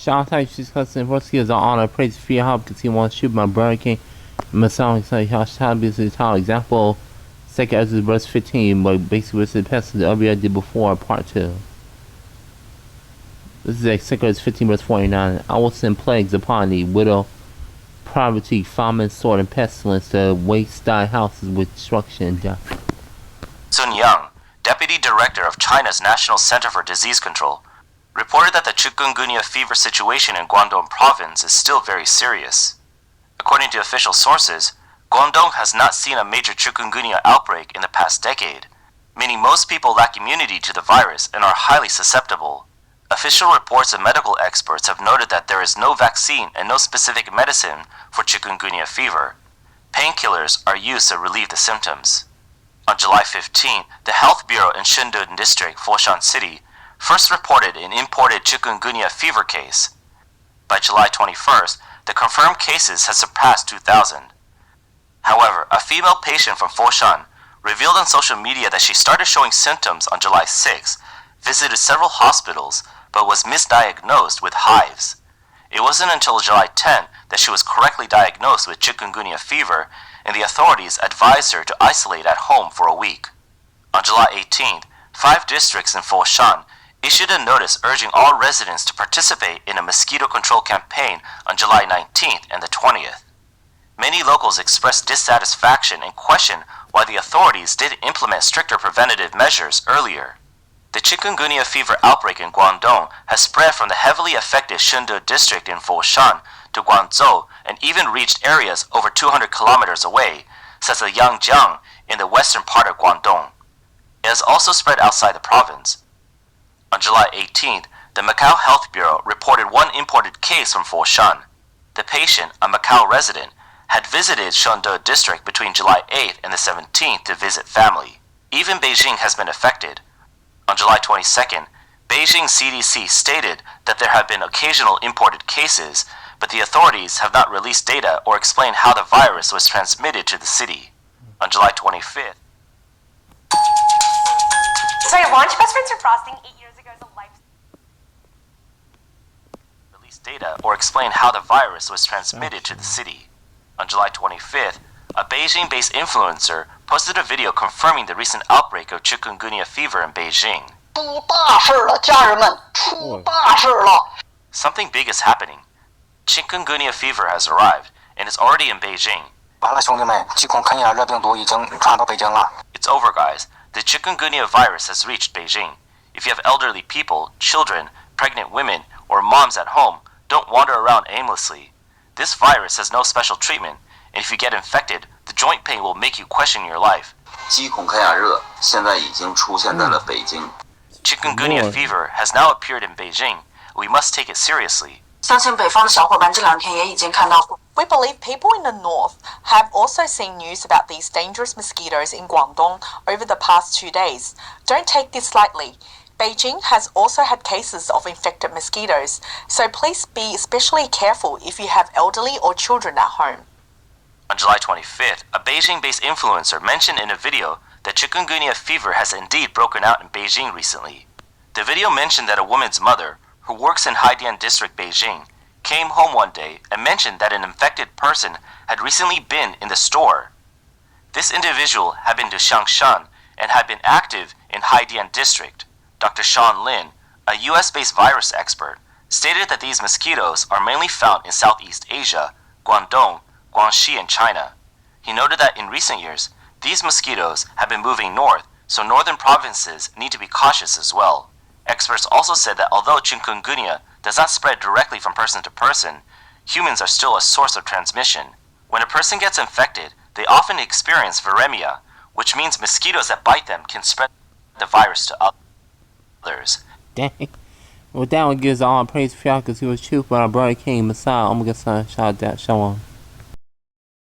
Shanghai discussing investigators are on a praise for your help because he wants to shoot my Burger King. Masonic say Shanghai is the title example. Second Esdras verse 15, but basically what's the Pestilence that I did before, part 2. This is like 2 15 verse 49. I will send plagues upon thee, widow, poverty, famine, sword, and pestilence to waste thy houses with destruction and death. Sun Yang, Deputy Director of China's National Center for Disease Control, reported that the chikungunya fever situation in Guangdong province is still very serious. According to official sources, Guangdong has not seen a major chikungunya outbreak in the past decade, meaning most people lack immunity to the virus and are highly susceptible. Official reports and medical experts have noted that there is no vaccine and no specific medicine for chikungunya fever. Painkillers are used to relieve the symptoms. On July 15, the Health Bureau in Shindun District, Foshan City, first reported an imported chikungunya fever case. By July 21st, the confirmed cases had surpassed 2,000. However, a female patient from Foshan revealed on social media that she started showing symptoms on July 6, visited several hospitals, but was misdiagnosed with hives. It wasn't until July 10 that she was correctly diagnosed with chikungunya fever, and the authorities advised her to isolate at home for a week. On July 18th, 5 districts in Foshan issued a notice urging all residents to participate in a mosquito control campaign on July 19th and the 20th. Many locals expressed dissatisfaction and questioned why the authorities didn't implement stricter preventative measures earlier. The chikungunya fever outbreak in Guangdong has spread from the heavily affected Shindun district in Foshan to Guangzhou and even reached areas over 200 kilometers away, such as Yangjiang in the western part of Guangdong. It has also spread outside the province. On July 18th, the Macau Health Bureau reported one imported case from Foshan. The patient, a Macau resident, had visited Shindun district between July 8th and the 17th to visit family. Even Beijing has been affected. On July 22nd, Beijing CDC stated that there have been occasional imported cases, but the authorities have not released data or explained how the virus was transmitted to the city. On July 25th, So your launch best friends are frosting 8 years ago as a life. released data or explained how the virus was transmitted to the city. On July 25th, a Beijing-based influencer posted a video confirming the recent outbreak of chikungunya fever in Beijing. 出大事了，家人们，出大事了！ Something big is happening. Chikungunya fever has arrived and is already in Beijing. 完了，兄弟们，疾控肯亚热病毒已经传到北京了。 It's over, guys. The chikungunya virus has reached Beijing. If you have elderly people, children, pregnant women, or moms at home, don't wander around aimlessly. This virus has no special treatment, and if you get infected, the joint pain will make you question your life. 疾控肯亚热现在已经出现在了北京。 Chikungunya fever has now appeared in Beijing. We must take it seriously. 相信北方的小伙伴这2天也已经看到过。 We believe people in the north have also seen news about these dangerous mosquitoes in Guangdong over the past 2 days. Don't take this lightly. Beijing has also had cases of infected mosquitoes, so please be especially careful if you have elderly or children at home. On July 25th, a Beijing-based influencer mentioned in a video that chikungunya fever has indeed broken out in Beijing recently. The video mentioned that a woman's mother, who works in Haidian District, Beijing, came home one day and mentioned that an infected person had recently been in the store. This individual had been to Changshan and had been active in Haidian District. Dr. Sean Lin, a US-based virus expert, stated that these mosquitoes are mainly found in Southeast Asia, Guangdong, Guangxi, and China. He noted that in recent years, these mosquitoes have been moving north, so northern provinces need to be cautious as well. Experts also said that although chikungunya does not spread directly from person to person, humans are still a source of transmission. When a person gets infected, they often experience viremia, which means mosquitoes that bite them can spread the virus to others. Dang. Well, that one gives all praise for y'all because he was truthful. Our brother King Messiah. I'm gonna shout out that. Show him.